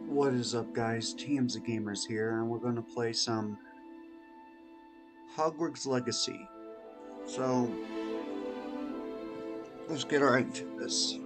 What is up, guys? TMZ Gamers here, and we're going to play some Hogwarts Legacy. So, let's get right into this.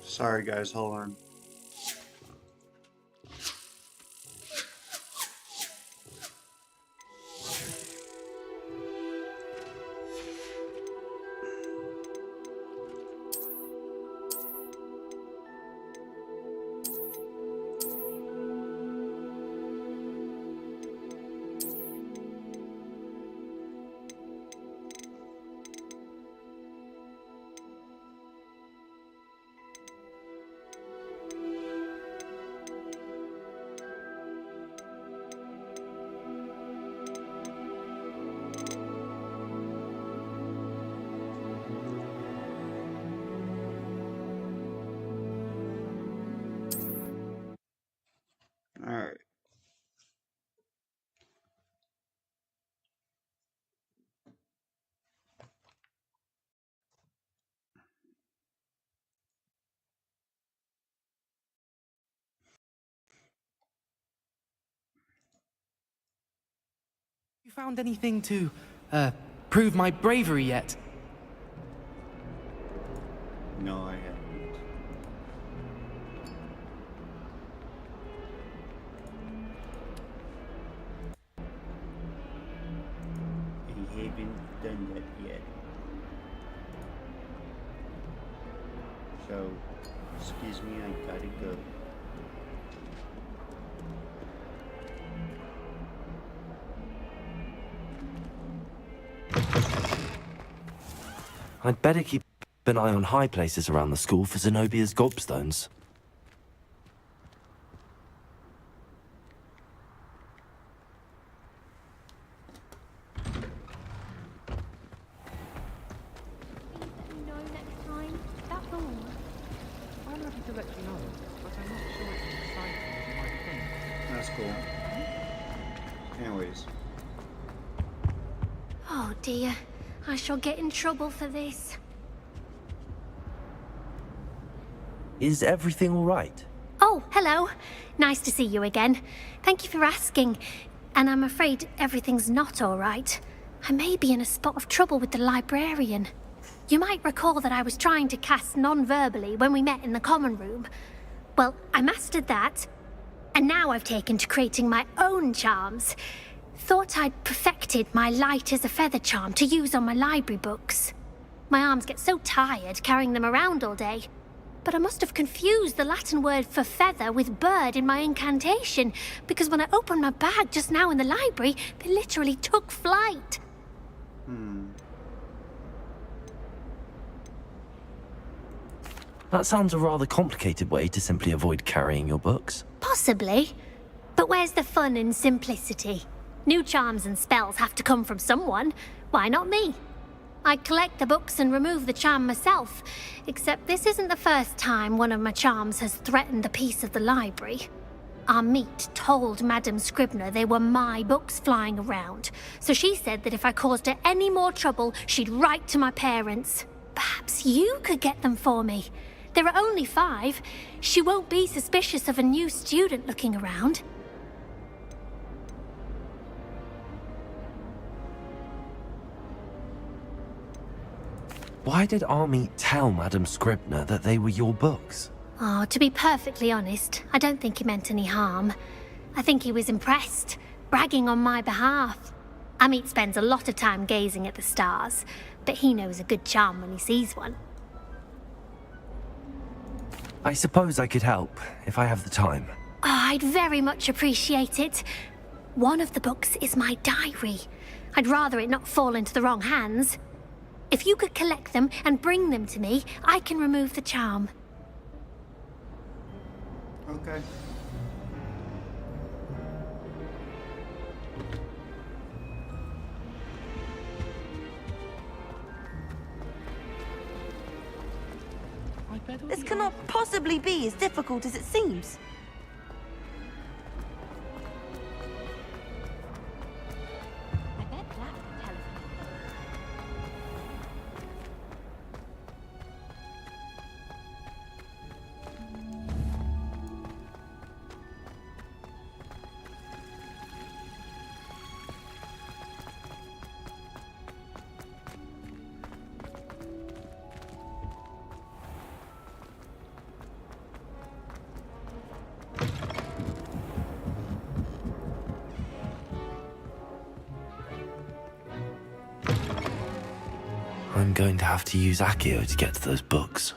Sorry guys, hold on. Alright. You found anything to, prove my bravery yet? No, I haven't. I haven't done that yet. So, excuse me, I gotta go. I'd better keep an eye on high places around the school for Zenobia's gobstones. I'm happy to let you know, but I'm not sure it's as exciting as you might think. That's cool. Anyways. Oh dear, I shall get in trouble for this. Is everything all right? Oh, hello. Nice to see you again. Thank you for asking. And I'm afraid everything's not all right. I may be in a spot of trouble with the librarian. You might recall that I was trying to cast non-verbally when we met in the common room. Well, I mastered that. And now I've taken to creating my own charms. Thought I'd perfected my light as a feather charm to use on my library books. My arms get so tired carrying them around all day. But I must have confused the Latin word for feather with bird in my incantation, because when I opened my bag just now in the library, they literally took flight. That sounds a rather complicated way to simply avoid carrying your books. Possibly. But where's the fun in simplicity? New charms and spells have to come from someone. Why not me? I collect the books and remove the charm myself, except this isn't the first time one of my charms has threatened the peace of the library. Our meet told Madame Scribner they were my books flying around, so she said that if I caused her any more trouble, she'd write to my parents. Perhaps you could get them for me. There are only 5. She won't be suspicious of a new student looking around. Why did Army tell Madame Scribner that they were your books? Oh, to be perfectly honest, I don't think he meant any harm. I think he was impressed, bragging on my behalf. Amit spends a lot of time gazing at the stars, but he knows a good charm when he sees one. I suppose I could help, if I have the time. Oh, I'd very much appreciate it. One of the books is my diary. I'd rather it not fall into the wrong hands. If you could collect them and bring them to me, I can remove the charm. Okay. This cannot possibly be as difficult as it seems. I bet that's the telephone. I'm going to have to use Accio to get to those books.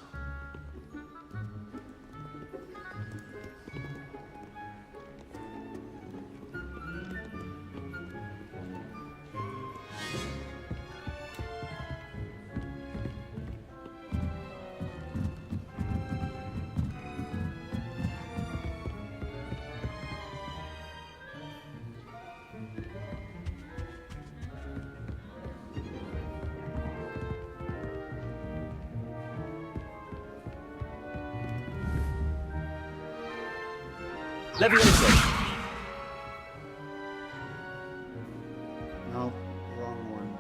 Leviosa! No, wrong one.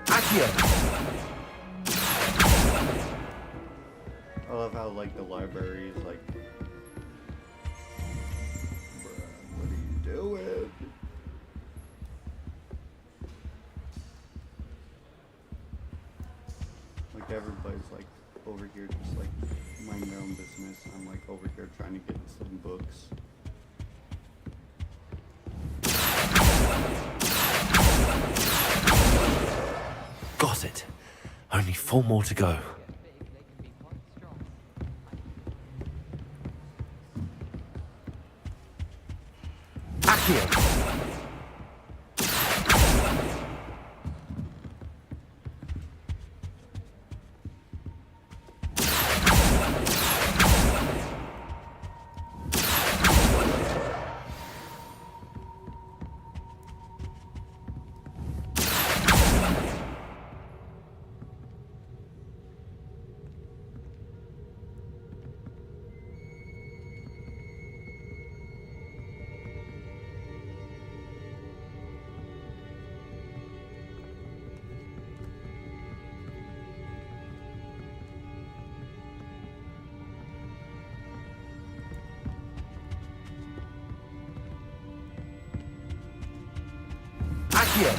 Accio! I love how, like, the library is like... Bruh, what are you doing? Like, everybody's, like, over here just, like, minding their own business. I'm, like, over here trying to get some books. Got it. Only 4 more to go. Accio! Accio!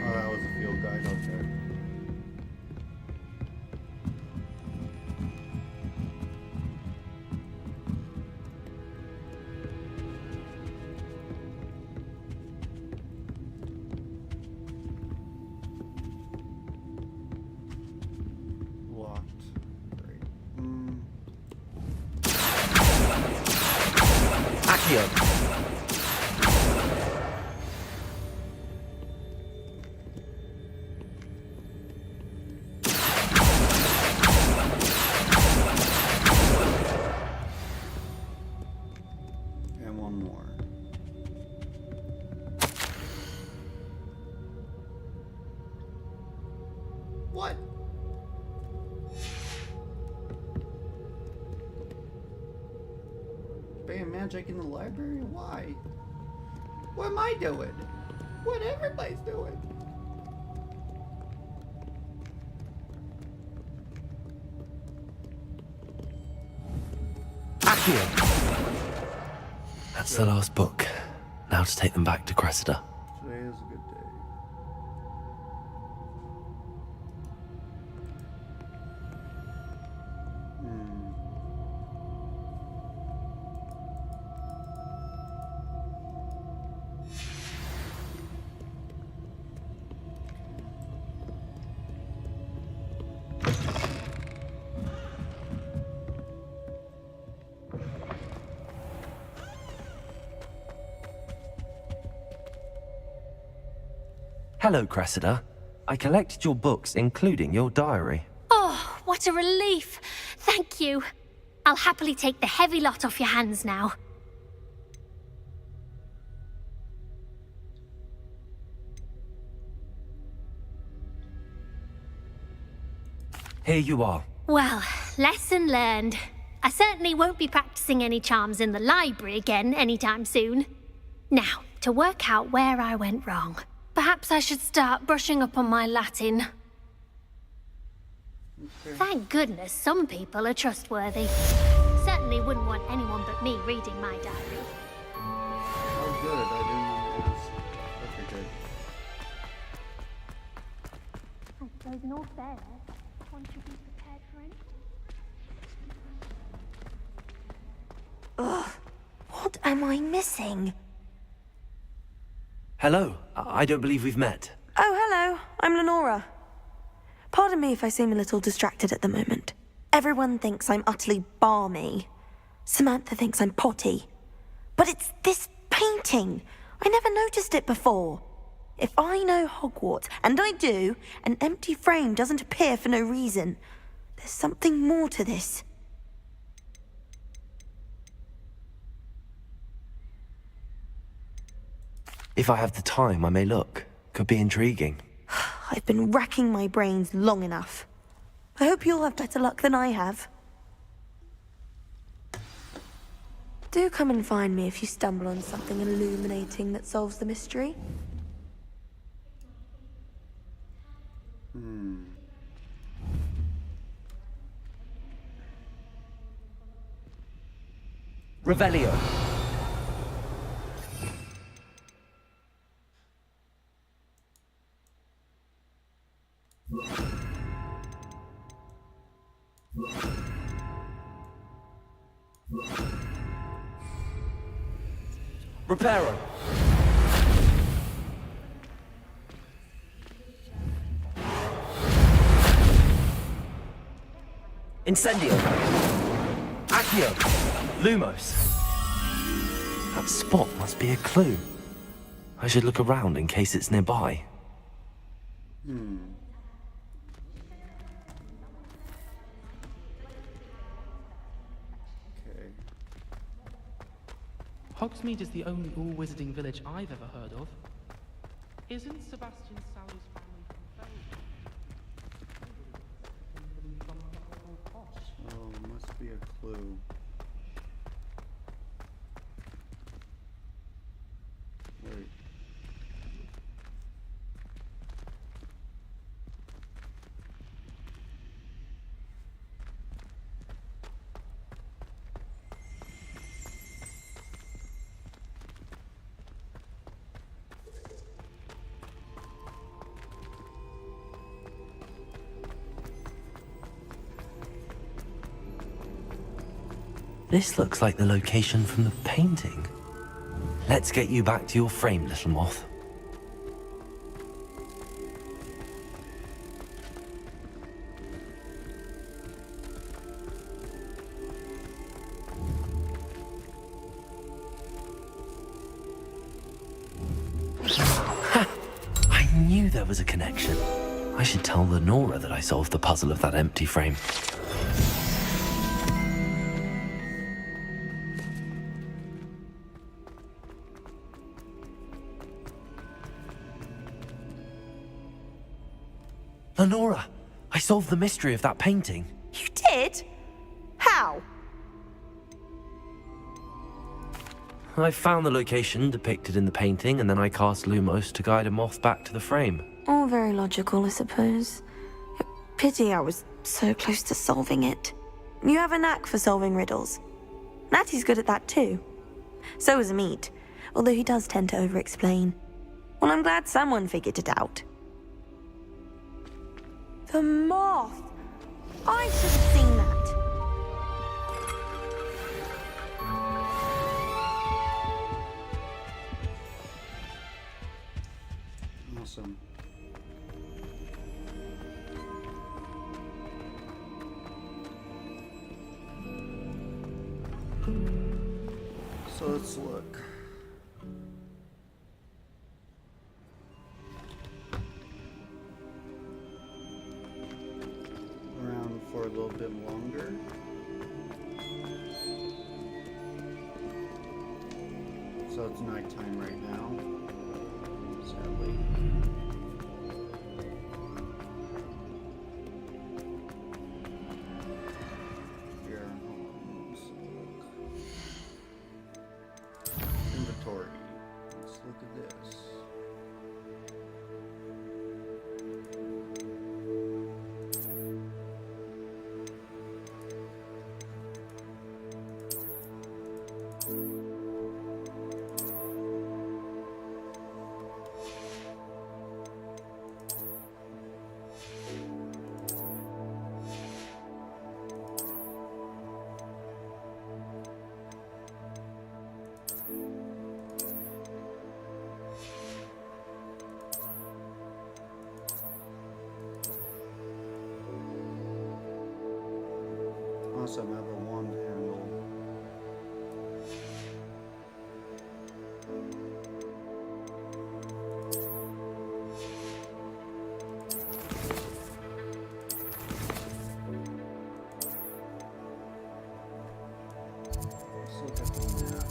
Oh, that was a field guide, okay. Locked. Great. Accio! And one more. What? Ban magic in the library? Why? What am I doing? What everybody's doing? Accio! That's the last book. Now to take them back to Cressida. Today is a good day. Hello, Cressida. I collected your books, including your diary. Oh, what a relief. Thank you. I'll happily take the heavy lot off your hands now. Here you are. Well, lesson learned. I certainly won't be practicing any charms in the library again anytime soon. Now, to work out where I went wrong. Perhaps I should start brushing up on my Latin. Okay. Thank goodness some people are trustworthy. Certainly wouldn't want anyone but me reading my diary. Oh, good. I didn't want to ask. Okay, good. I suppose in all fairness, one should be prepared for anything. What am I missing? Hello. I don't believe we've met. Oh, hello. I'm Lenora. Pardon me if I seem a little distracted at the moment. Everyone thinks I'm utterly balmy. Samantha thinks I'm potty. But it's this painting. I never noticed it before. If I know Hogwarts, and I do, an empty frame doesn't appear for no reason. There's something more to this. If I have the time, I may look. Could be intriguing. I've been racking my brains long enough. I hope you'll have better luck than I have. Do come and find me if you stumble on something illuminating that solves the mystery. Revelio. Reparo. Incendio. Accio. Lumos. That spot must be a clue. I should look around in case it's nearby. Okay. Hogsmeade is the only all-wizarding village I've ever heard of. Isn't Sebastian Sallow's family from Fae? Oh, must be a clue. Wait. This looks like the location from the painting. Let's get you back to your frame, little moth. Ha! I knew there was a connection. I should tell Lenora that I solved the puzzle of that empty frame. Lenora, I solved the mystery of that painting. You did? How? I found the location depicted in the painting, and then I cast Lumos to guide a moth back to the frame. All very logical, I suppose. Pity I was so close to solving it. You have a knack for solving riddles. Natty's good at that too. So is Amit, although he does tend to over-explain. Well, I'm glad someone figured it out. The moth! I should have seen that. Awesome. So let's look. little bit longer. So it's nighttime right now, sadly. Here, hold on, let's look. Inventory. Let's look at this. Awesome, I have a wand handle. Let's look at the map.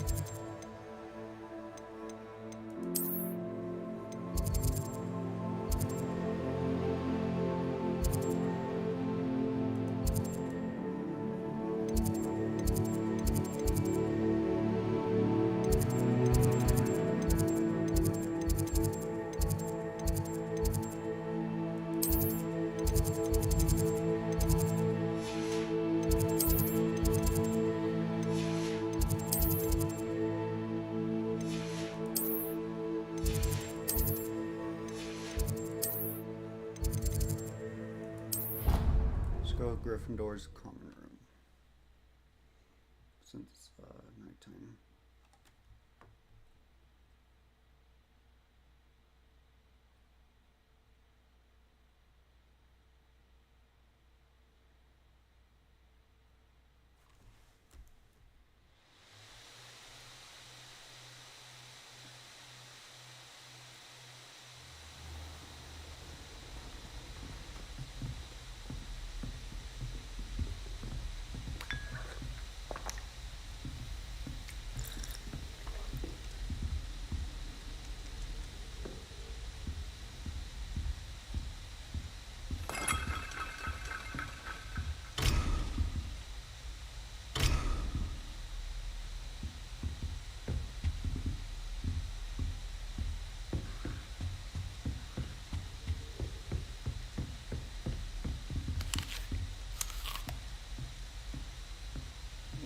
Let's go Gryffindor's common room. Since it's nighttime.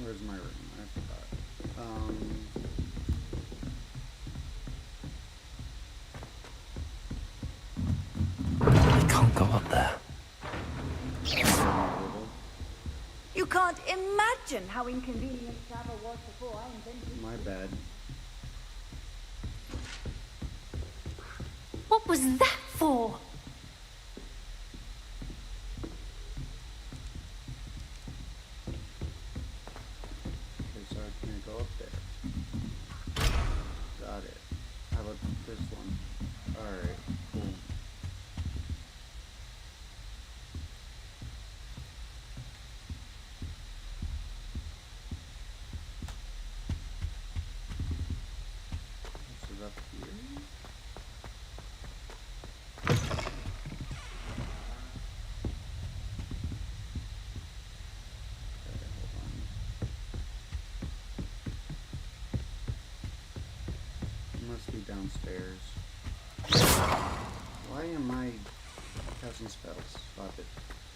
Where's my room? I forgot. I can't go up there. You can't imagine how inconvenient travel was before I invented. My bad. What was that for? Okay, so I can't go up there. Got it. How about this one? Alright, cool. This is up here. Okay, hold on. It must be downstairs. Why am I casting spells? Stop it.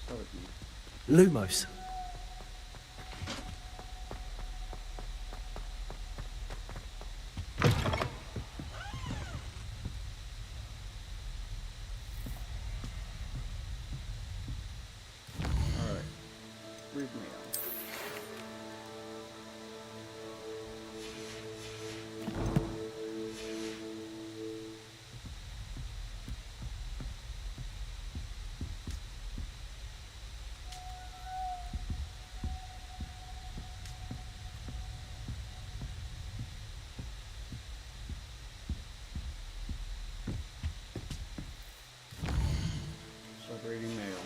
Stop it, me. Lumos. Alright. Read mail. Stop reading mail.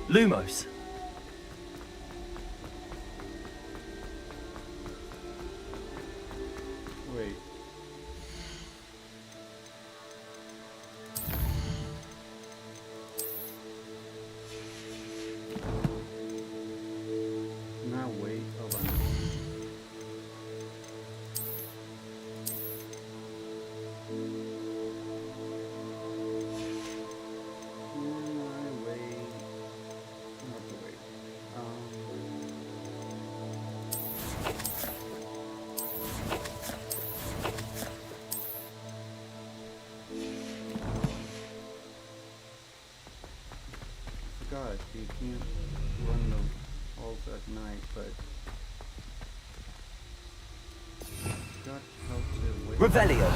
Lumos. Wait. Now wait. Hold on. Wait. Not to wait. God, you can't run the halls at night, but got how to wait. Revelio.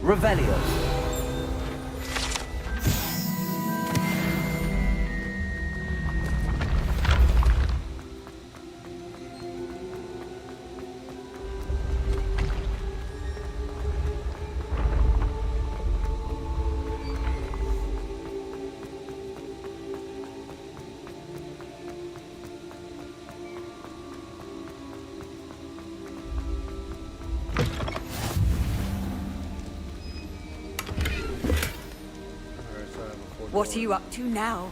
Revelio. Alright, so I have a four What are door. you up to now?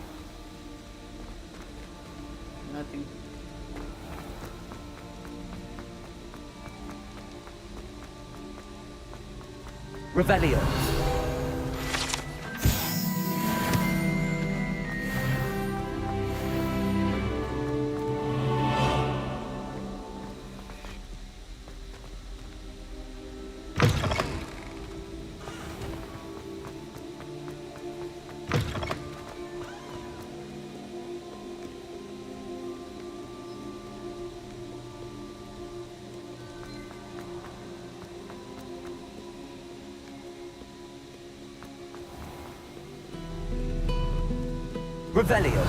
Nothing. Revelio. Revelio.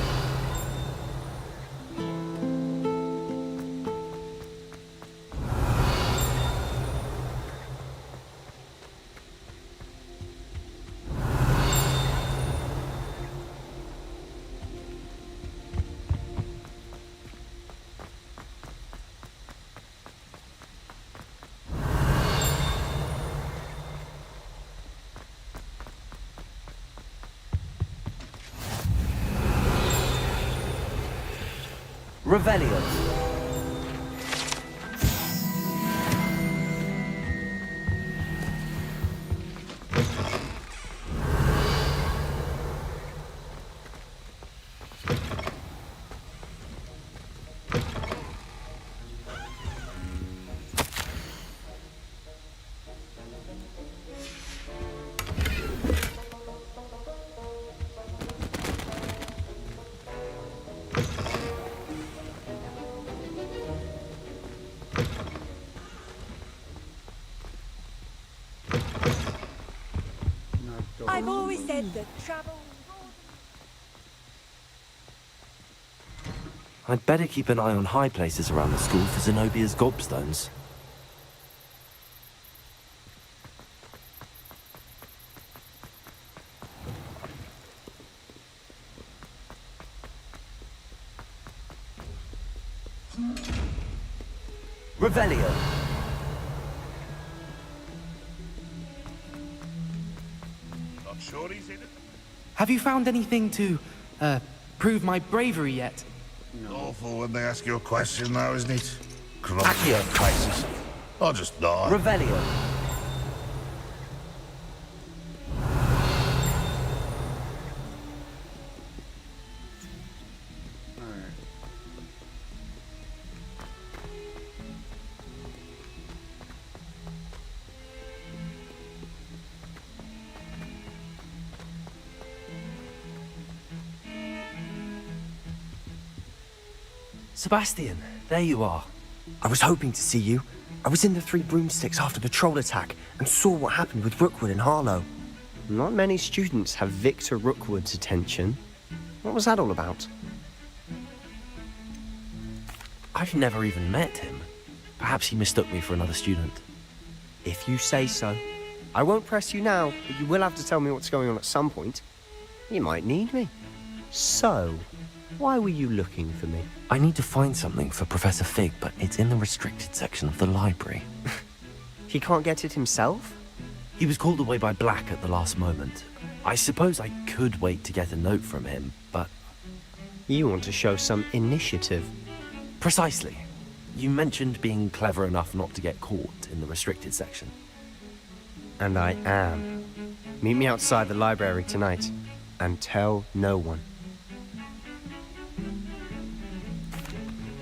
Revelio. Not door. I've always said that travel. I'd better keep an eye on high places around the school for Zenobia's gobstones. Revelio. Not sure he's in it. Have you found anything to, prove my bravery yet? No. Awful when they ask you a question now, isn't it? Accio. Crisis. I'll just die. Revelio. Alright. Sebastian, there you are. I was hoping to see you. I was in the Three Broomsticks after the troll attack and saw what happened with Rookwood and Harlow. Not many students have Victor Rookwood's attention. What was that all about? I've never even met him. Perhaps he mistook me for another student. If you say so. I won't press you now, but you will have to tell me what's going on at some point. You might need me. So, why were you looking for me? I need to find something for Professor Fig, but it's in the restricted section of the library. He can't get it himself? He was called away by Black at the last moment. I suppose I could wait to get a note from him, but... You want to show some initiative. Precisely. You mentioned being clever enough not to get caught in the restricted section. And I am. Meet me outside the library tonight, and tell no one.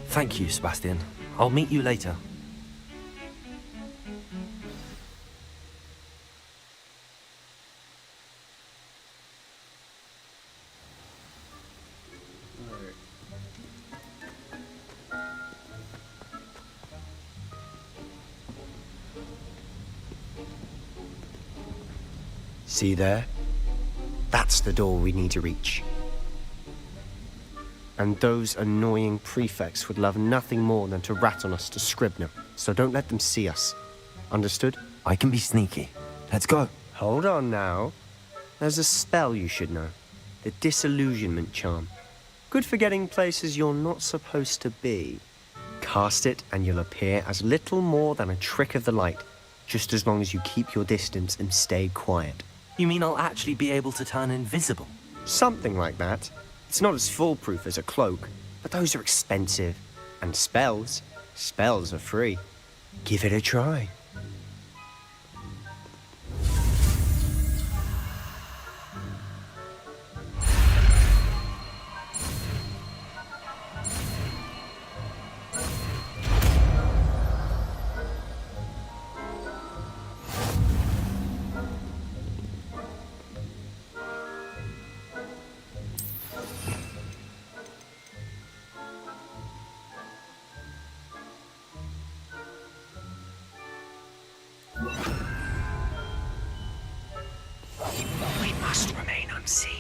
Thank you, Sebastian. I'll meet you later. Alright. See there? That's the door we need to reach. And those annoying prefects would love nothing more than to rat on us to Scribner, so don't let them see us. Understood? I can be sneaky. Let's go. Hold on now. There's a spell you should know. The Disillusionment Charm. Good for getting places you're not supposed to be. Cast it and you'll appear as little more than a trick of the light, just as long as you keep your distance and stay quiet. You mean I'll actually be able to turn invisible? Something like that. It's not as foolproof as a cloak, but those are expensive. And spells are free. Give it a try. We must remain unseen.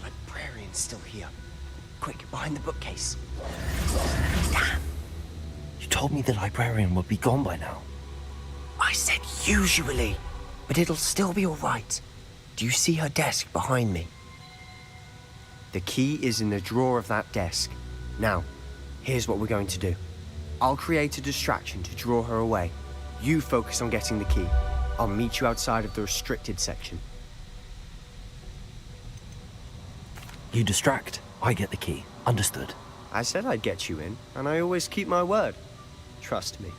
Librarian's still here. Quick, behind the bookcase. Damn. You told me the librarian would be gone by now. I said usually, but it'll still be all right. Do you see her desk behind me? The key is in the drawer of that desk. Now, here's what we're going to do. I'll create a distraction to draw her away. You focus on getting the key. I'll meet you outside of the restricted section. You distract. I get the key. Understood. I said I'd get you in, and I always keep my word. Trust me.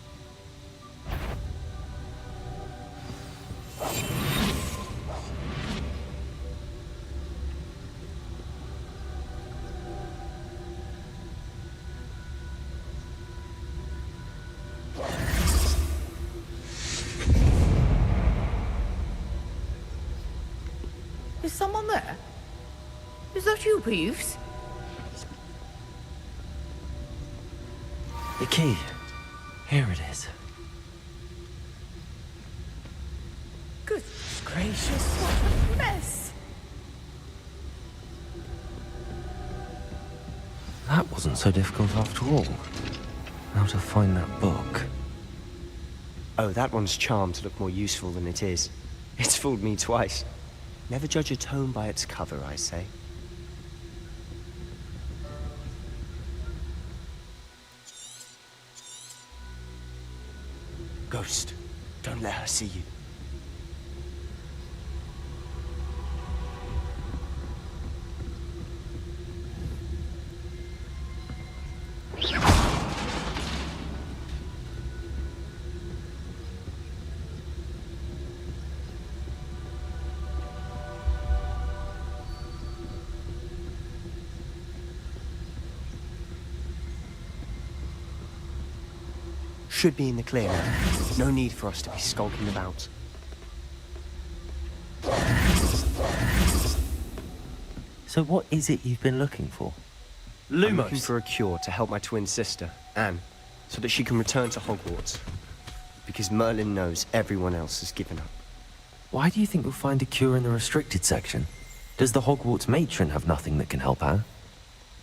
Is someone there? Is that you, Peeves? The key. Here it is. Goodness gracious, what a mess! That wasn't so difficult after all. How to find that book. Oh, that one's charmed to look more useful than it is. It's fooled me twice. Never judge a tome by its cover, I say. Ghost, don't let her see you. Should be in the clear now. No need for us to be skulking about. So what is it you've been looking for? I'm looking Lumos. for a cure to help my twin sister, Anne, so that she can return to Hogwarts. Because Merlin knows everyone else has given up. Why do you think you'll find a cure in the restricted section? Does the Hogwarts matron have nothing that can help Anne?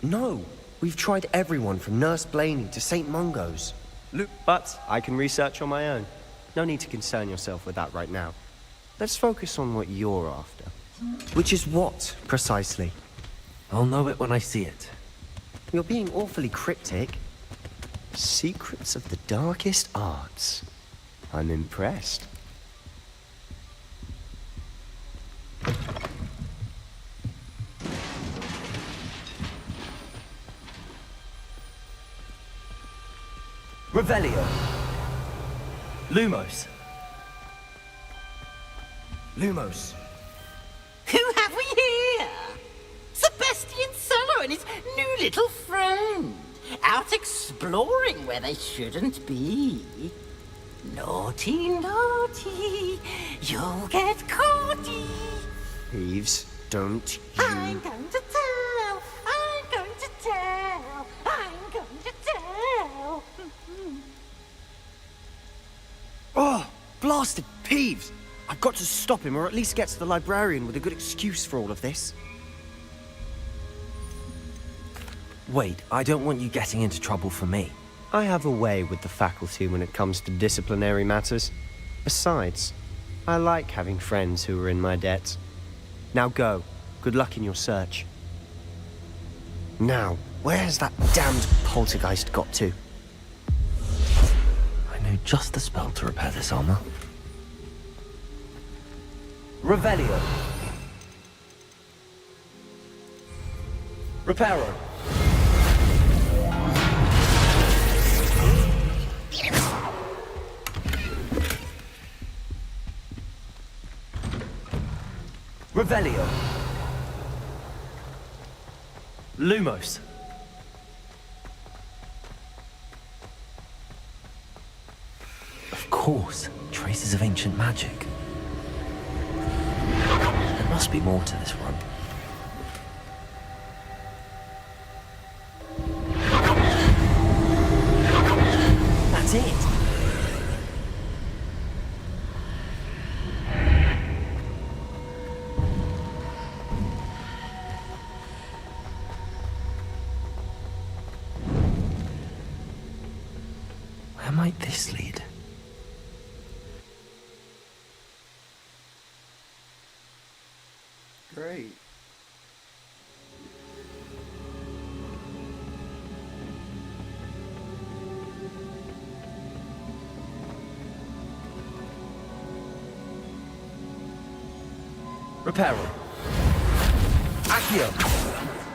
No! We've tried everyone from Nurse Blaney to St. Mungo's. But I can research on my own. No need to concern yourself with that right now. Let's focus on what you're after. Which is what, precisely? I'll know it when I see it. You're being awfully cryptic. Secrets of the darkest arts. I'm impressed. Revelio. Lumos. Lumos. Who have we here? Sebastian Sallow and his new little friend. Out exploring where they shouldn't be. Naughty, naughty. You'll get caughty. Peeves, don't I'm you... going to tell. I'm going to tell. I'm going to tell. Oh, blasted Peeves! I've got to stop him, or at least get to the librarian with a good excuse for all of this. Wait, I don't want you getting into trouble for me. I have a way with the faculty when it comes to disciplinary matters. Besides, I like having friends who are in my debt. Now go. Good luck in your search. Now, where's that damned poltergeist got to? I know just the spell to repair this armor. Revelio. Reparo. Revelio. Lumos. Of course, traces of ancient magic. There must be more to this run. That's it! Where might this lead? Great. Reparo. Accio.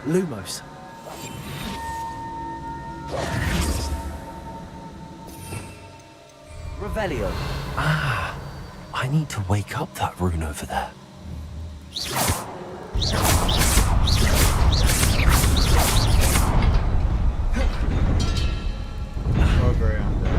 Lumos. Revelio. I need to wake up that rune over there. Oh, great, I'm dead.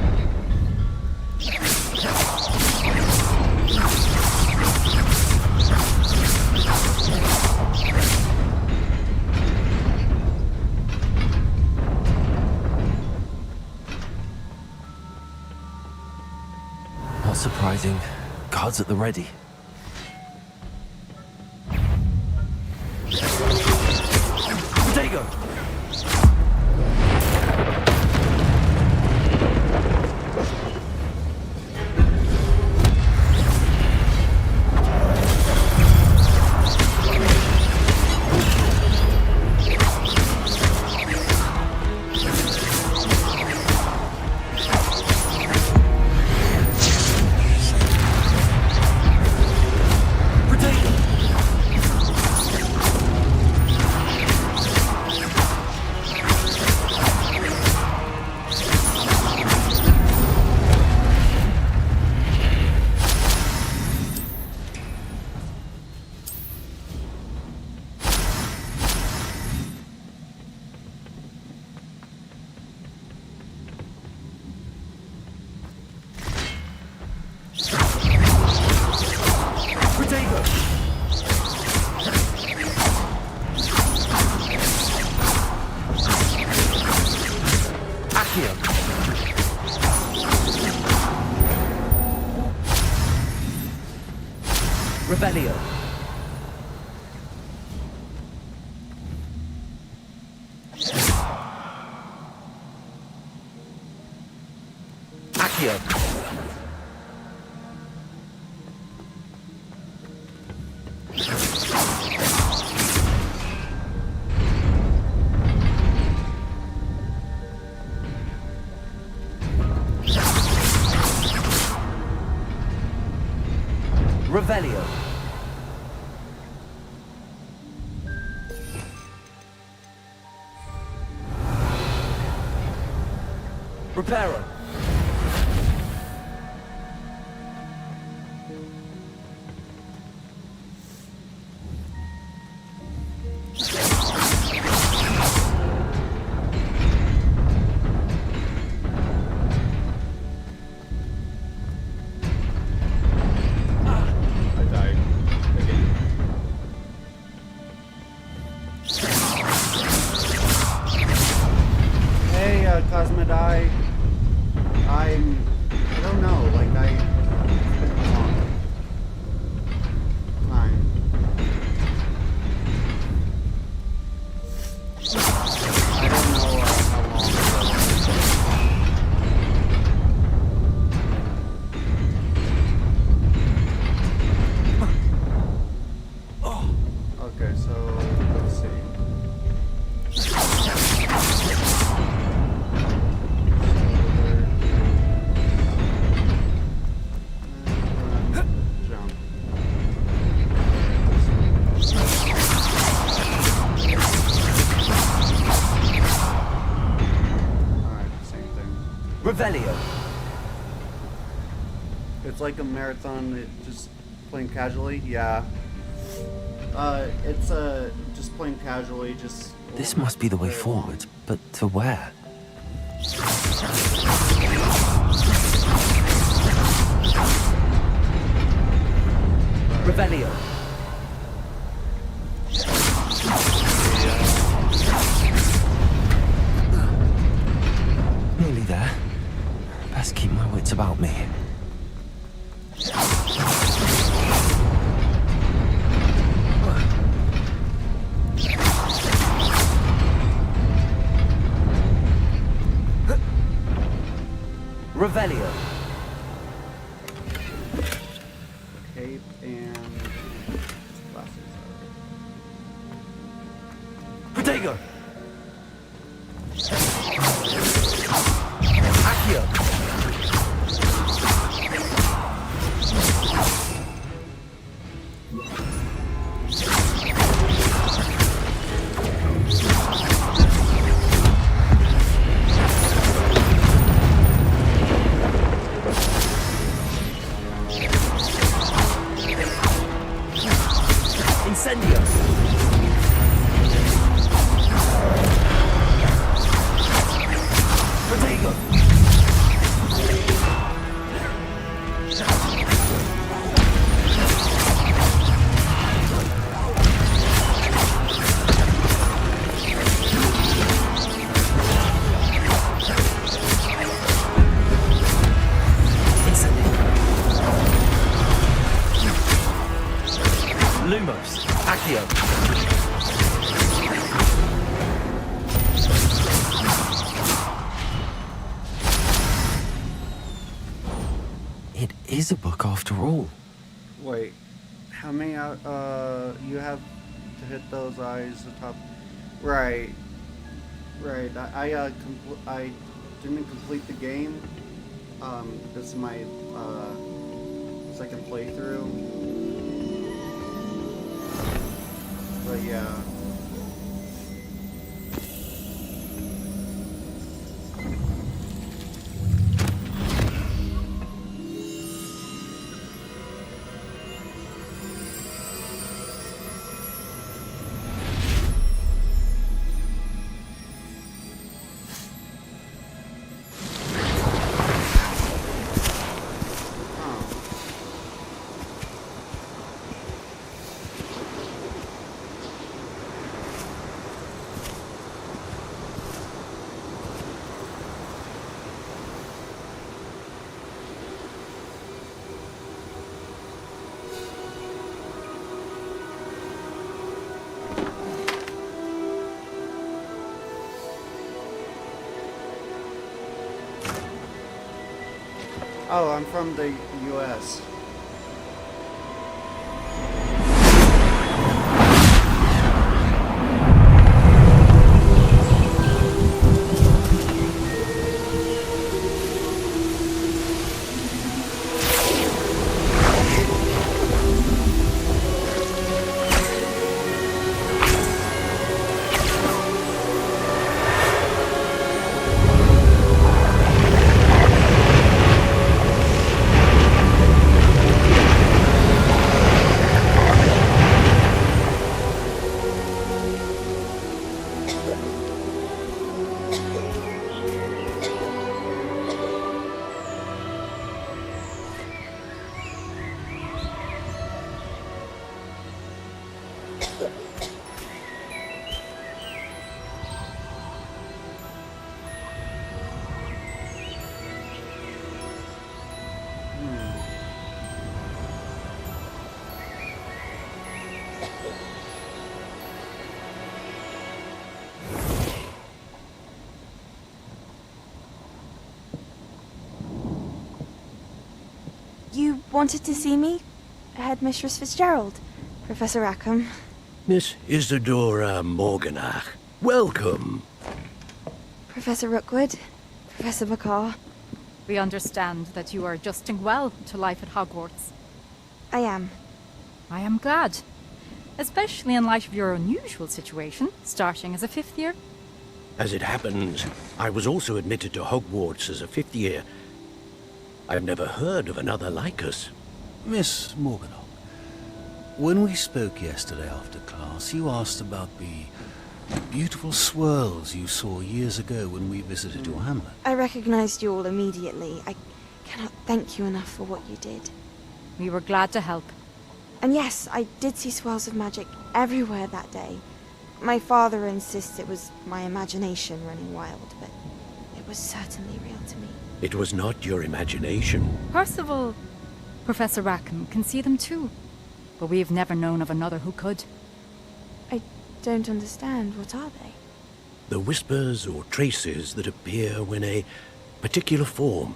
Not surprising. Guards at the ready. Dago. Revelio. Accio. Revelio. Reparo. I died again. Hey, Cosmodie. I don't know, like, it's been a long time. I don't know how long ago. Okay, so let's see. Jump. Alright, same thing. Revelio. It's like a marathon, just playing casually, yeah. It's just playing casually, just... This must be the way very long. forward, but to where? Revelio. Nearly there. Best keep my wits about me. Revelio. Cape and glasses. Protego. Accio. Incendio. Protego. Lumos. Accio. It is a book after all. Wait, how many, you have to hit those eyes, the top... Right. Right, I didn't complete the game. This is my, second playthrough. But yeah. Oh, I'm from the US. You wanted to see me? Headmistress Fitzgerald, Professor Rackham. Miss Isadora Morganach, welcome. Professor Rookwood, Professor McCaw. We understand that you are adjusting well to life at Hogwarts. I am. I am glad. Especially in light of your unusual situation, starting as a 5th year. As it happens, I was also admitted to Hogwarts as a 5th year. I've never heard of another like us. Miss Morganach, when we spoke yesterday after class, you asked about the beautiful swirls you saw years ago when we visited your hamlet. I recognized you all immediately. I cannot thank you enough for what you did. We were glad to help. And yes, I did see swirls of magic everywhere that day. My father insists it was my imagination running wild, but it was certainly real to me. It was not your imagination. Percival, Professor Rackham can see them too. But we have never known of another who could. I don't understand. What are they? The whispers or traces that appear when a particular form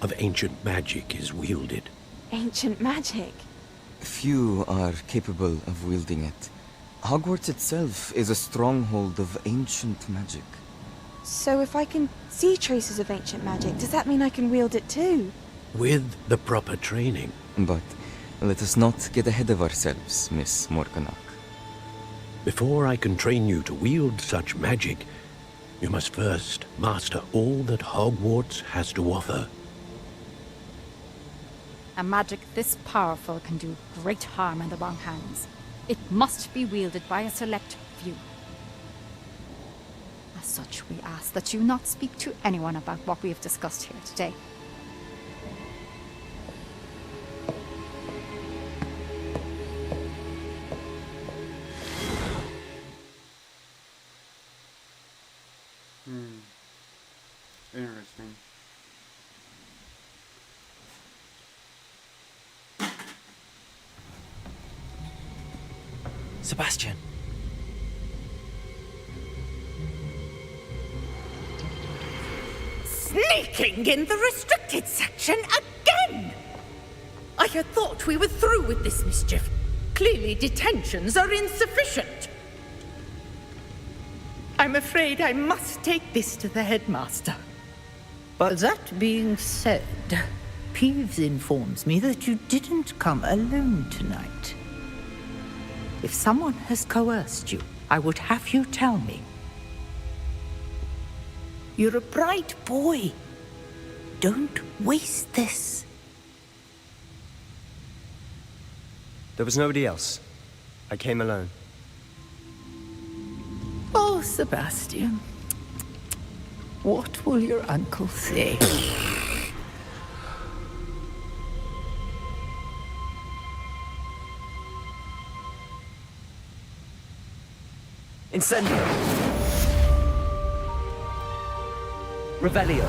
of ancient magic is wielded. Ancient magic? Few are capable of wielding it. Hogwarts itself is a stronghold of ancient magic. So if I can see traces of ancient magic, does that mean I can wield it too? With the proper training. But let us not get ahead of ourselves, Miss Morganach. Before I can train you to wield such magic, you must first master all that Hogwarts has to offer. A magic this powerful can do great harm in the wrong hands. It must be wielded by a select few. As such, we ask that you not speak to anyone about what we have discussed here today. Interesting. Sebastian. Sneaking in the restricted section again! I had thought we were through with this mischief. Clearly detentions are insufficient. I'm afraid I must take this to the headmaster. But that being said, Peeves informs me that you didn't come alone tonight. If someone has coerced you, I would have you tell me. You're a bright boy. Don't waste this. There was nobody else. I came alone. Oh, Sebastian. What will your uncle say? Incendio. Revelio.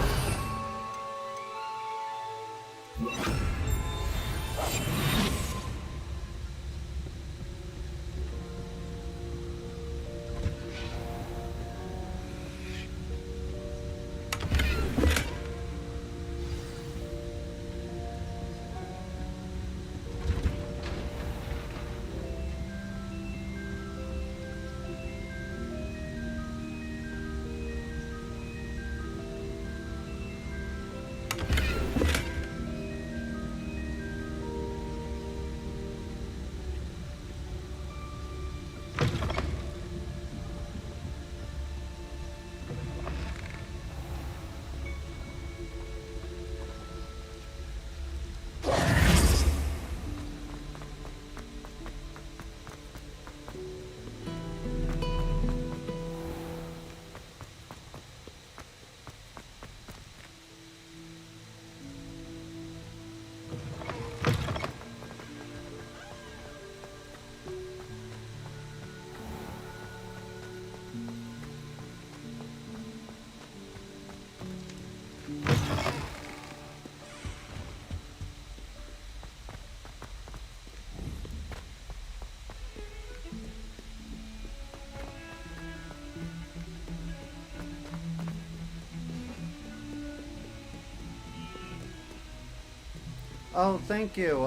Oh, thank you.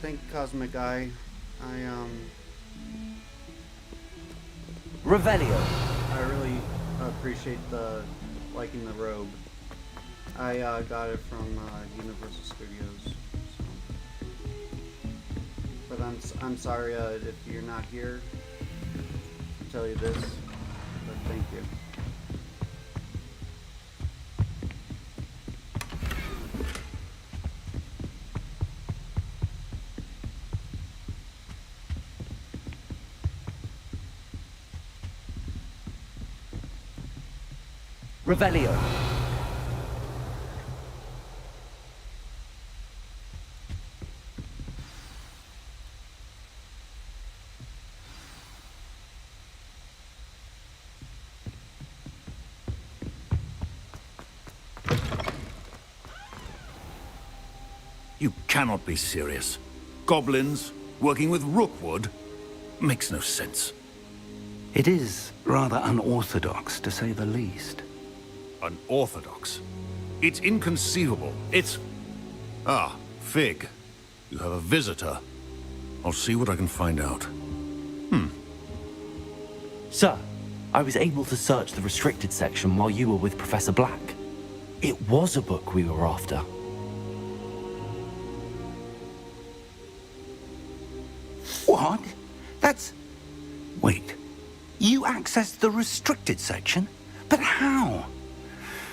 Thank you, Cosmic Eye. Revelio. I really appreciate the liking the robe. I got it from Universal Studios. So. But I'm sorry if you're not here to tell you this, but thank you. Revelio. You cannot be serious. Goblins working with Rookwood? Makes no sense. It is rather unorthodox, to say the least. Unorthodox? It's inconceivable. It's... Ah, Fig. You have a visitor. I'll see what I can find out. Sir, I was able to search the restricted section while you were with Professor Black. It was a book we were after. What? That's... Wait. You accessed the restricted section? But how?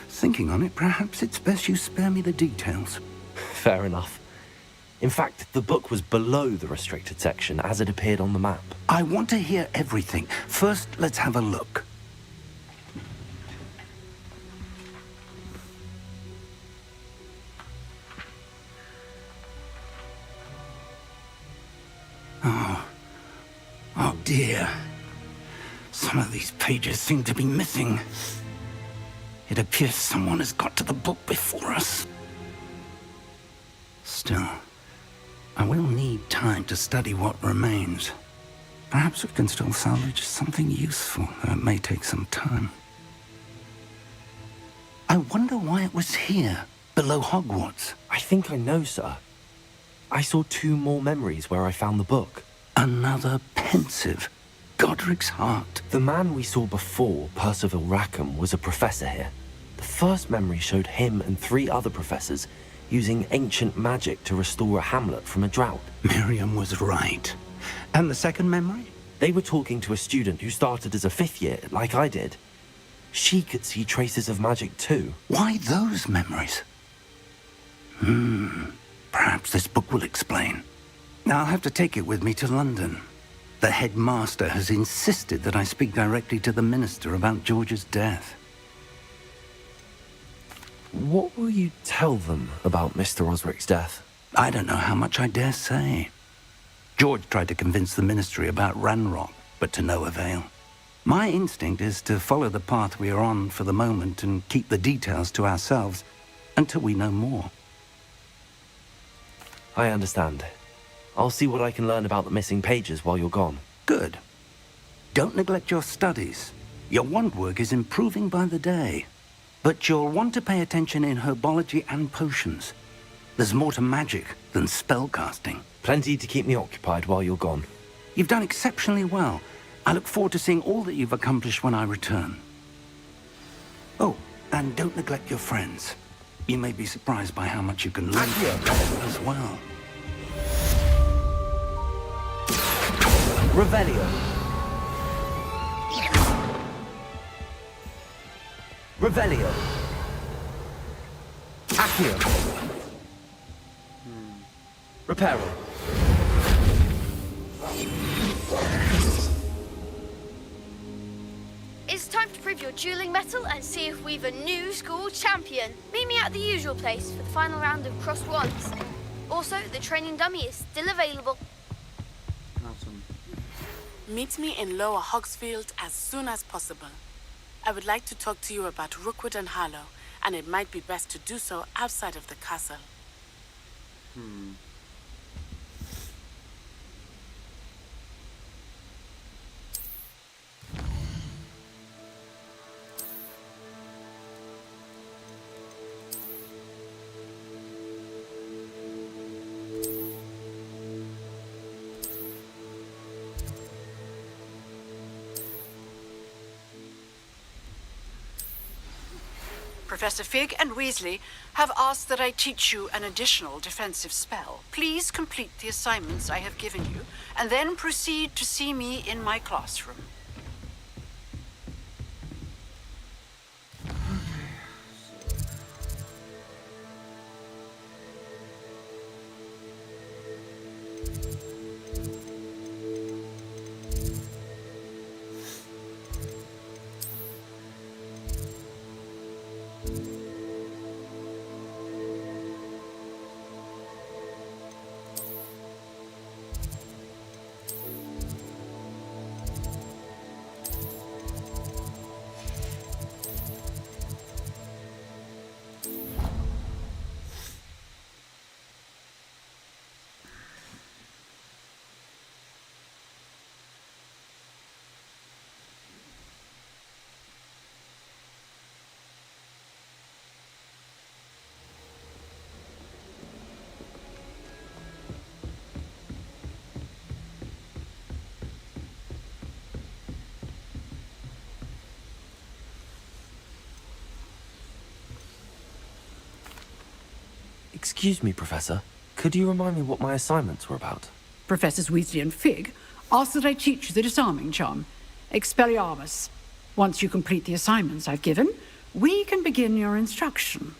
Thinking on it, perhaps it's best you spare me the details. Fair enough. In fact, the book was below the restricted section as it appeared on the map. I want to hear everything. First, let's have a look. Oh dear. Some of these pages seem to be missing. It appears someone has got to the book before us. Still, I will need time to study what remains. Perhaps we can still salvage something useful, though it may take some time. I wonder why it was here, below Hogwarts. I think I know, sir. I saw 2 more memories where I found the book. Another pensive. Godric's heart. The man we saw before, Percival Rackham, was a professor here. The first memory showed him and 3 other professors using ancient magic to restore a hamlet from a drought. Miriam was right. And the second memory? They were talking to a student who started as a 5th year, like I did. She could see traces of magic too. Why those memories? Perhaps this book will explain. Now I'll have to take it with me to London. The headmaster has insisted that I speak directly to the minister about George's death. What will you tell them about Mr. Osric's death? I don't know how much I dare say. George tried to convince the ministry about Ranrock, but to no avail. My instinct is to follow the path we are on for the moment and keep the details to ourselves until we know more. I understand. I'll see what I can learn about the missing pages while you're gone. Good. Don't neglect your studies. Your wand work is improving by the day. But you'll want to pay attention in herbology and potions. There's more to magic than spellcasting. Plenty to keep me occupied while you're gone. You've done exceptionally well. I look forward to seeing all that you've accomplished when I return. Oh, and don't neglect your friends. You may be surprised by how much you can learn from them as well. Revelio. Revelio. Accio. Reparo. It's time to prove your dueling mettle and see if we've a new school champion. Meet me at the usual place for the final round of crossed wands. Also, the training dummy is still available. Awesome. Meet me in Lower Hogsfield as soon as possible. I would like to talk to you about Rookwood and Harlow, and it might be best to do so outside of the castle. Professor Fig and Weasley have asked that I teach you an additional defensive spell. Please complete the assignments I have given you, and then proceed to see me in my classroom. Excuse me, Professor. Could you remind me what my assignments were about? Professors Weasley and Fig ask that I teach you the disarming charm, Expelliarmus. Once you complete the assignments I've given, we can begin your instruction.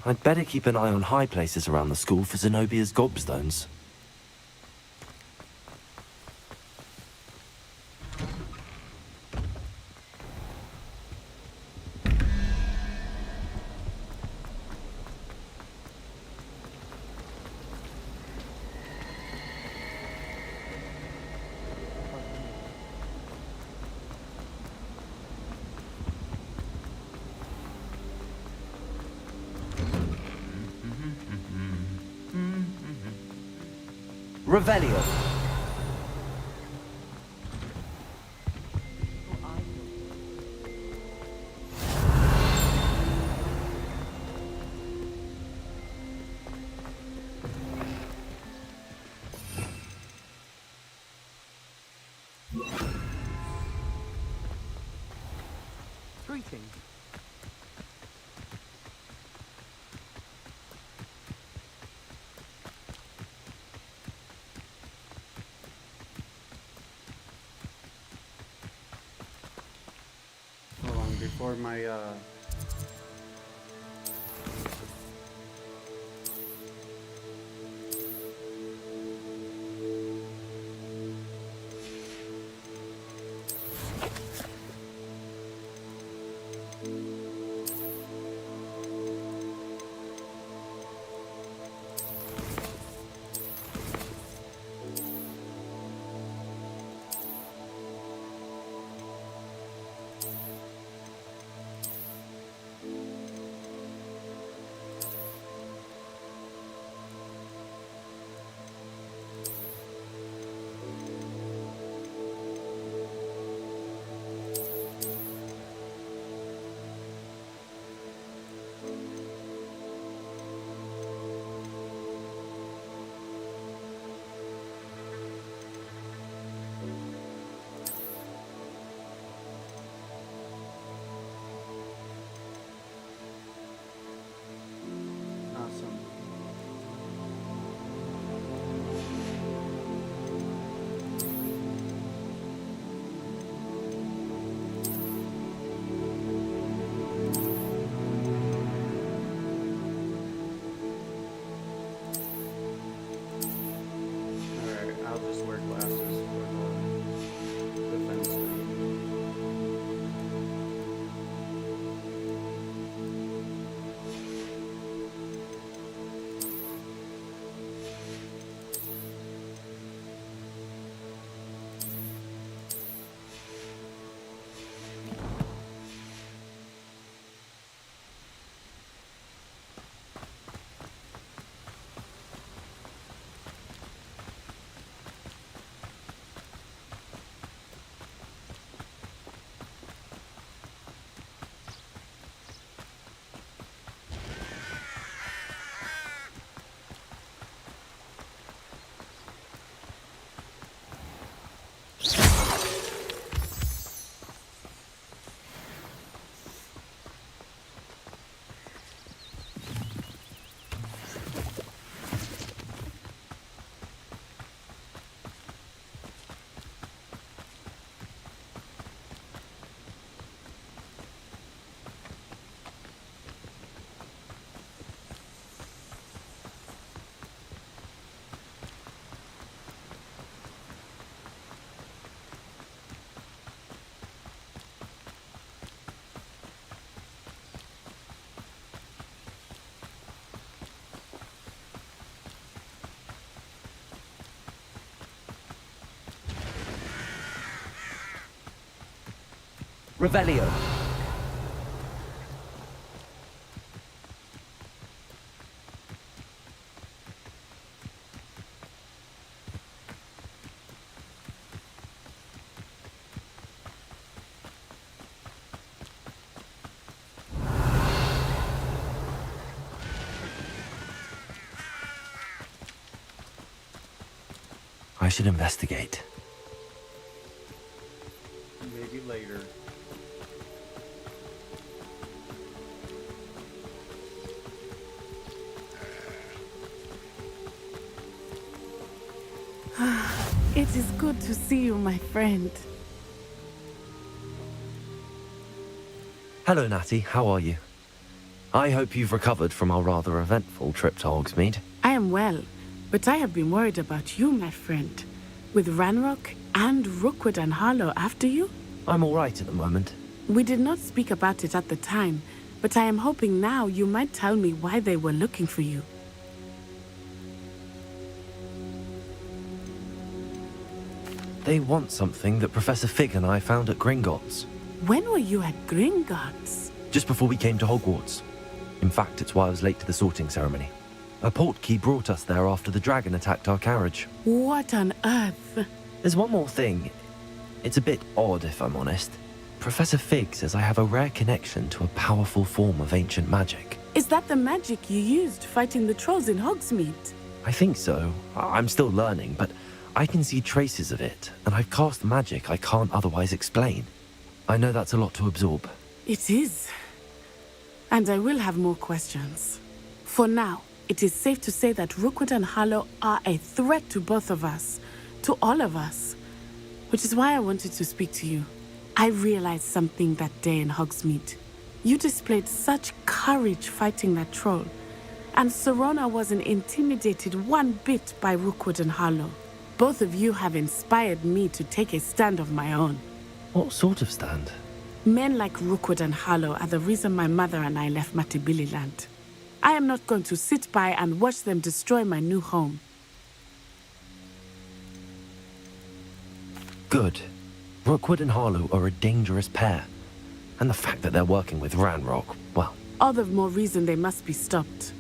I'd better keep an eye on high places around the school for Zenobia's gobstones. Revelio. Greetings. Hold on, before my Revelio. I should investigate. Maybe later. It is good to see you, my friend. Hello, Natty. How are you? I hope you've recovered from our rather eventful trip to Hogsmeade. I am well, but I have been worried about you, my friend. With Ranrock and Rookwood and Harlow after you? I'm all right at the moment. We did not speak about it at the time, but I am hoping now you might tell me why they were looking for you. They want something that Professor Fig and I found at Gringotts. When were you at Gringotts? Just before we came to Hogwarts. In fact, it's why I was late to the sorting ceremony. A portkey brought us there after the dragon attacked our carriage. What on earth? There's one more thing. It's a bit odd, if I'm honest. Professor Fig says I have a rare connection to a powerful form of ancient magic. Is that the magic you used fighting the trolls in Hogsmeade? I think so. I'm still learning, but I can see traces of it, and I've cast magic I can't otherwise explain. I know that's a lot to absorb. It is. And I will have more questions. For now, it is safe to say that Rookwood and Harlow are a threat to both of us, to all of us. Which is why I wanted to speak to you. I realized something that day in Hogsmeade. You displayed such courage fighting that troll, and Serona wasn't intimidated one bit by Rookwood and Harlow. Both of you have inspired me to take a stand of my own. What sort of stand? Men like Rookwood and Harlow are the reason my mother and I left Matibililand. I am not going to sit by and watch them destroy my new home. Good. Rookwood and Harlow are a dangerous pair. And the fact that they're working with Ranrock, well... All the more reason they must be stopped.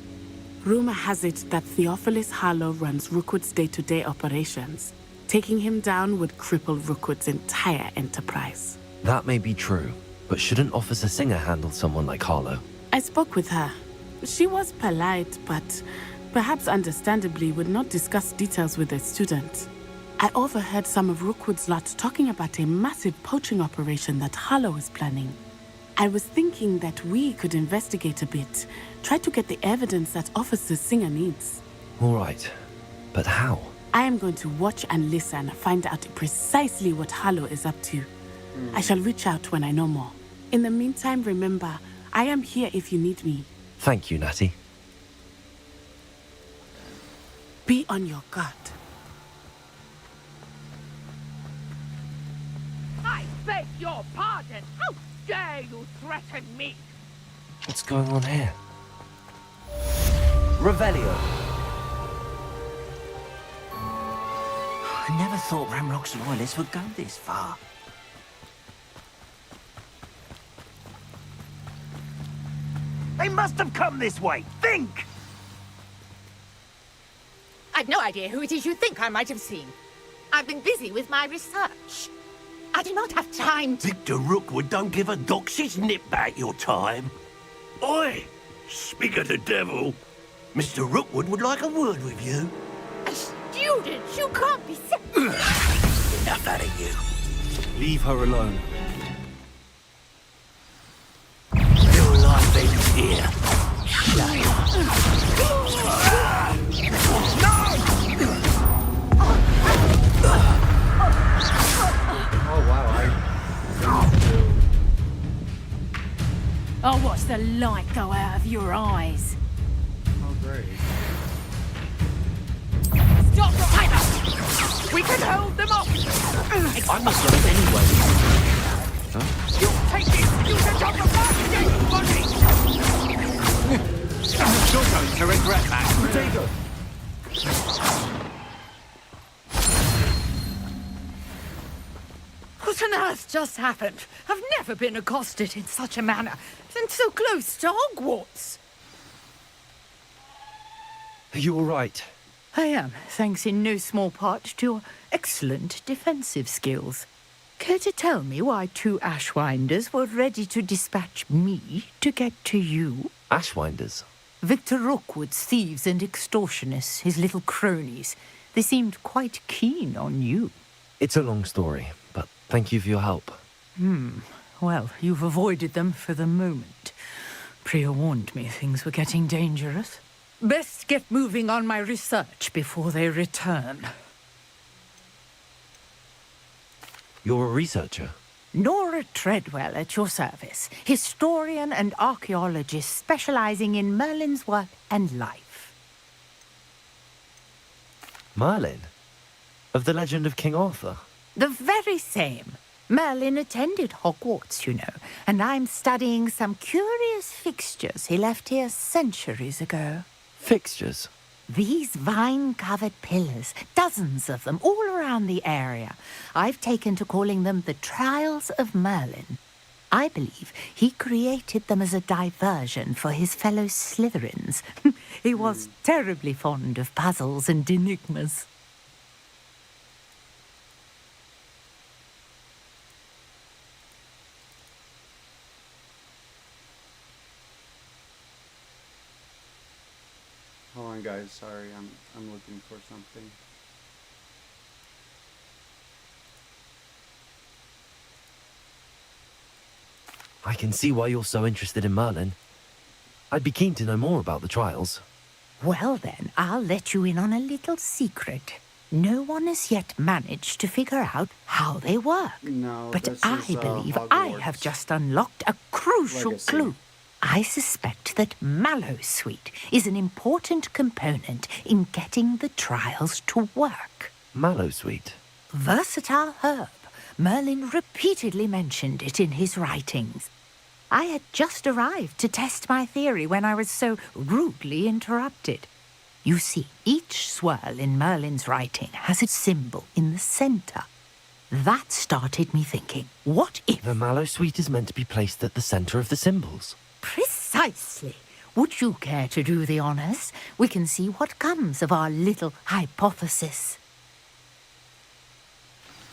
Rumor has it that Theophilus Harlow runs Rookwood's day-to-day operations. Taking him down would cripple Rookwood's entire enterprise. That may be true, but shouldn't Officer Singer handle someone like Harlow? I spoke with her. She was polite, but perhaps understandably would not discuss details with a student. I overheard some of Rookwood's lot talking about a massive poaching operation that Harlow is planning. I was thinking that we could investigate a bit, try to get the evidence that Officer Singer needs. All right, but how? I am going to watch and listen, find out precisely what Harlow is up to. I shall reach out when I know more. In the meantime, remember, I am here if you need me. Thank you, Natty. Be on your guard. I beg your pardon! How dare you threaten me? What's going on here? Revelio. I never thought Ranrock's loyalists would go this far. They must have come this way! Think! I've no idea who it is you think I might have seen. I've been busy with my research. I do not have time to... Victor Rookwood don't give a doxy's nip back your time. Oi! Speak of the devil. Mr. Rookwood would like a word with you. A student? You can't be... Enough out of you. Leave her alone. Your life ends here. Oh wow, I'll watch the light go out of your eyes. oh great. Stop the timer! We can hold them off! I'm not going anyway. You'll take it! You can jump the back again, buddy! You're going to regret that. Protego. What on earth just happened? I've never been accosted in such a manner, and so close to Hogwarts. Are you all right? I am, thanks in no small part to your excellent defensive skills. Care to tell me why 2 Ashwinders were ready to dispatch me to get to you? Ashwinders? Victor Rookwood's thieves and extortionists, his little cronies. They seemed quite keen on you. It's a long story, but thank you for your help. Well, you've avoided them for the moment. Priya warned me things were getting dangerous. Best get moving on my research before they return. You're a researcher? Nora Treadwell at your service, historian and archaeologist specializing in Merlin's work and life. Merlin? Of the legend of King Arthur? The very same. Merlin attended Hogwarts, you know, and I'm studying some curious fixtures he left here centuries ago. Fixtures? These vine-covered pillars, dozens of them, all around the area. I've taken to calling them the Trials of Merlin. I believe he created them as a diversion for his fellow Slytherins. He was terribly fond of puzzles and enigmas. Hold on, guys. Sorry, I'm looking for something. I can see why you're so interested in Merlin. I'd be keen to know more about the trials. Well then, I'll let you in on a little secret. No one has yet managed to figure out how they work. No, but this I is, believe Hogwarts. I have just unlocked a crucial Legacy. clue. I suspect that Mallowsweet is an important component in getting the trials to work. Mallowsweet? Versatile herb. Merlin repeatedly mentioned it in his writings. I had just arrived to test my theory when I was so rudely interrupted. You see, each swirl in Merlin's writing has a symbol in the center. That started me thinking, what if... The Mallowsweet is meant to be placed at the center of the symbols. Precisely. Would you care to do the honors? We can see what comes of our little hypothesis.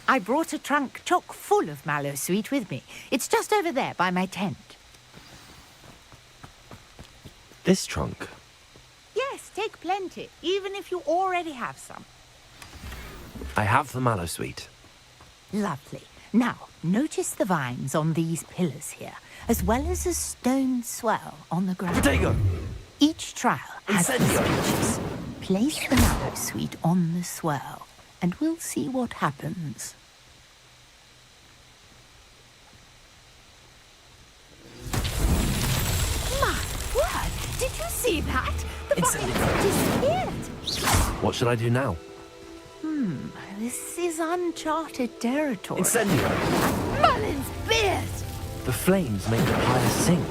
I brought a trunk chock full of Mallowsweet with me. It's just over there by my tent. This trunk? Yes, take plenty, even if you already have some. I have the Mallowsweet. Lovely. Now, notice the vines on these pillars here, as well as a stone swell on the ground. Potato! Each trial has speeches. Place the Mallowsweet on the swell, and we'll see what happens. My word! Did you see that? The vines disappeared! What should I do now? This is uncharted territory. Incendio! Merlin's beard! The flames make the pyre sink.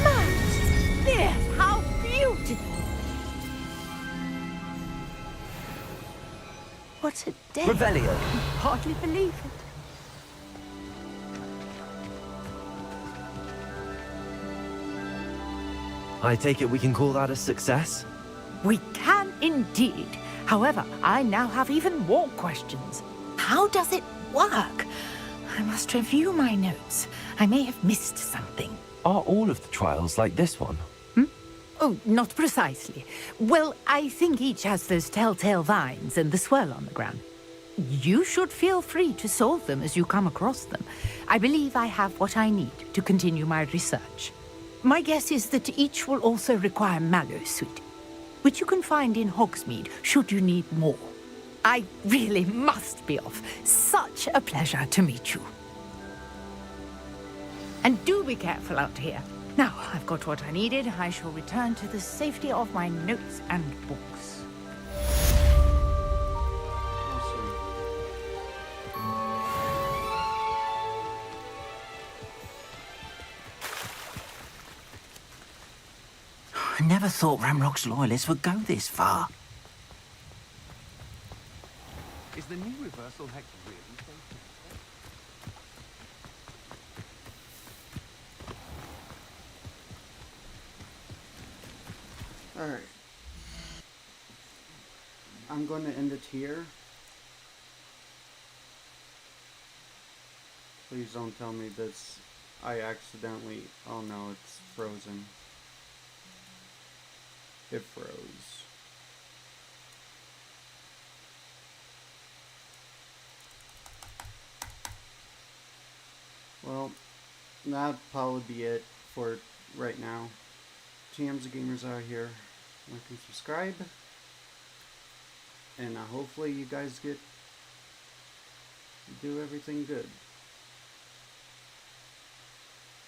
Merlin's beard! How beautiful! What a day! Revelio. Hardly believe it. I take it we can call that a success? We can indeed. However, I now have even more questions. How does it work? I must review my notes. I may have missed something. Are all of the trials like this one? Oh, not precisely. Well, I think each has those telltale vines and the swirl on the ground. You should feel free to solve them as you come across them. I believe I have what I need to continue my research. My guess is that each will also require Mallowsweet, which you can find in Hogsmeade should you need more. I really must be off. Such a pleasure to meet you. And do be careful out here. Now, I've got what I needed. I shall return to the safety of my notes and books. Awesome. I never thought Ramrock's loyalists would go this far. Is the new reversal hex really safe? Alright. I'm going to end it here. Please don't tell me this. I accidentally... Oh no, it's frozen. It froze. Well, that'd probably be it for right now. TMs and gamers out here. Like and subscribe. And hopefully you guys do everything good.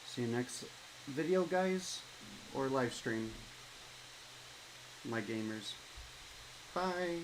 See you next video, guys, or live stream. My gamers. Bye.